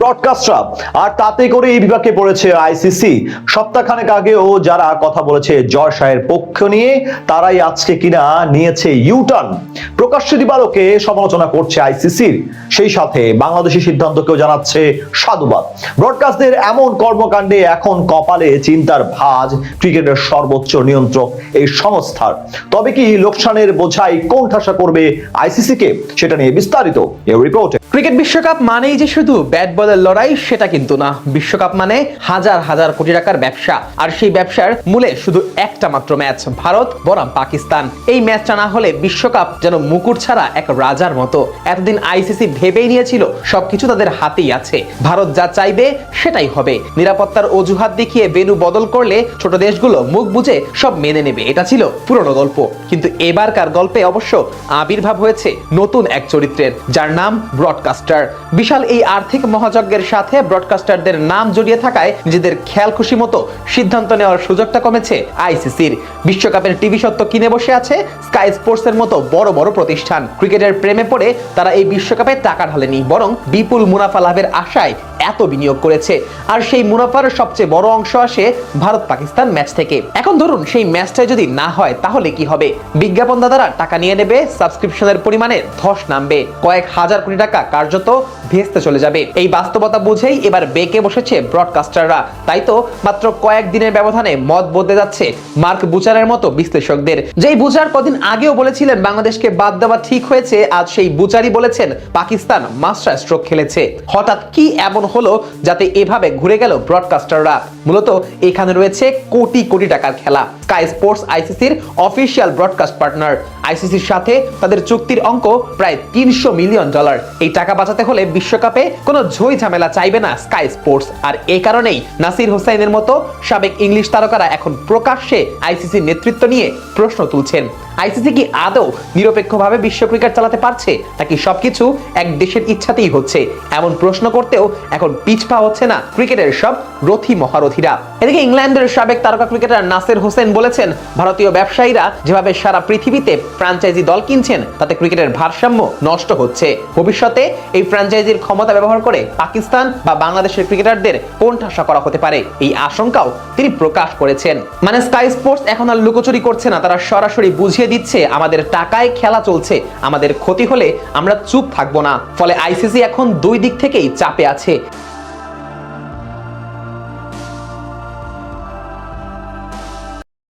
Broadcaster, আর তাতে করে এই বিভাগে পড়েছে আইসিসি। সপ্তাহখানেক আগেও যারা কথা বলেছে জয় শাহের পক্ষ নিয়ে, তারাই আজকে কিনা নিয়েছে ইউটার্ন। প্রকাশ্যে দিবালোকে সমালোচনা করছে আইসিসির, সেই সাথে বাংলাদেশের সিদ্ধান্তকেও জানাচ্ছে সাধুবাদ। ব্রডকাস্টদের এমন কর্মকাণ্ডে এখন কপালে চিন্তার ভাঁজ ক্রিকেটের সর্বোচ্চ নিয়ন্ত্রক এই সংস্থার। তবে কি লোকসানের বোঝাই কোণঠাসা করবে আইসিসিকে, সেটা নিয়ে বিস্তারিত এই রিপোর্টে। ক্রিকেট বিশ্বকাপ মানেই যে শুধু ব্যাট বলের লড়াই সেটা কিন্তু না। বিশ্বকাপ মানে হাজার হাজার কোটি টাকার ব্যবসা, আর সেই ব্যবসার মূলে শুধু একটা মাত্র ম্যাচ, ভারত বনাম পাকিস্তান। এই ম্যাচটা না হলে বিশ্বকাপ যেন মুকুট ছাড়া এক রাজার মতো। এতদিন আইসিসি ভেবেই নিয়েছিল সবকিছু তাদের হাতেই আছে, ভারত যা চাইবে সেটাই হবে। নিরাপত্তার অজুহাত দেখিয়ে ভেন্যু বদল করলে ছোট দেশগুলো মুখ বুজে সব মেনে নেবে, এটা ছিল পুরনো গল্প। কিন্তু এবারকার গল্পে অবশ্য আবির্ভাব হয়েছে নতুন এক চরিত্রের, যার নাম ব্রডকাস্টার। বিশাল এই আর্থিক মহাযজ্ঞের সাথে ব্রডকাস্টারদের নাম জড়িয়ে থাকায় নিজেদের খেয়াল খুশি মতো সিদ্ধান্ত নেওয়ার সুযোগটা কমেছে আইসিসির। বিশ্বকাপের টিভি সত্ত্ব কিনে বসে আছে স্কাই স্পোর্টস এর মতো বড় বড় প্রতিষ্ঠান। ক্রিকেটের প্রেমে পড়ে তারা এই বিশ্বকাপে টাকা ঢালেনি, বরং বিপুল মুনাফা লাভের আশায় এত বিনিয়োগ করেছে। আর সেই মুনাফার সবচেয়ে বড় অংশ আসে ভারত পাকিস্তান ম্যাচ থেকে। এখন ধরুন সেই ম্যাচটা যদি না হয় তাহলে কি হবে? বিজ্ঞাপনদাতারা টাকা নিয়ে নেবে, সাবস্ক্রিপশনের পরিমাণে ধস নামবে, কয়েক হাজার কোটি টাকা কার্যত ভেস্তে চলে যাবে। এই বাস্তবতা বুঝেই এবার বেঁকে বসেছে ব্রডকাস্টাররা। তাই তো মাত্র কয়েক দিনের ব্যবধানে মত বদলে যাচ্ছে মার্ক বুচারের মতো বিশ্লেষকদের। যেই বুচার কদিন আগেও বলেছিলেন বাংলাদেশকে বাদ দেওয়া ঠিক হয়েছে, আজ সেই বুচারই বলেছেন পাকিস্তান মাস্টার স্ট্রোক খেলেছে। হঠাৎ কি এমন হলো যাতে এভাবে ঘুরে গেল ব্রডকাস্টাররা? মূলত এখানে রয়েছে কোটি কোটি টাকার খেলা। স্কাই স্পোর্টস আইসিসির অফিসিয়াল ব্রডকাস্ট পার্টনার। আইসিসির সাথে তাদের চুক্তির অঙ্ক প্রায় $300 মিলিয়ন। এই টাকা বাঁচাতে হলে বিশ্বকাপে কোনো ঝই ঝামেলা চাইবে না স্কাই স্পোর্টস। আর এই কারণেই নাসির হোসাইনের মতো সাবেক ইংলিশ তারকারা এখন প্রকাশ্যে আইসিসির নেতৃত্ব নিয়ে প্রশ্ন তুলছেন। আইসিসি কি আদৌ নিরপেক্ষভাবে বিশ্ব ক্রিকেট চালাতে পারছে, নাকি সবকিছু এক দেশের ইচ্ছাতেই হচ্ছে? এমন প্রশ্ন করতেও এখন পিছপা হচ্ছে না ক্রিকেটের সব রথী মহারথীরা। এদিকে ইংল্যান্ডের সাবেক তারকা ক্রিকেটার নাসির হোসেন বলেছেন, ভারতীয় ব্যবসায়ীরা যেভাবে সারা পৃথিবীতে ফ্র্যাঞ্চাইজি দল কিনছেন তাতে ক্রিকেটের ভারসাম্য নষ্ট হচ্ছে। ভবিষ্যতে এই ফ্র্যাঞ্চাইজির ক্ষমতা ব্যবহার করে পাকিস্তান বা বাংলাদেশের ক্রিকেটারদের কোণঠাসা করা হতে পারে, এই আশঙ্কাও তিনি প্রকাশ করেছেন। মানে স্কাই স্পোর্টস এখন আর লুকোচুরি করছে না, তারা সরাসরি বুঝিয়ে দিচ্ছে আমাদের টাকায় খেলা চলছে, আমাদের ক্ষতি হলে আমরা চুপ থাকবো না। ফলে আইসিসি এখন দুই দিক থেকেই চাপে আছে।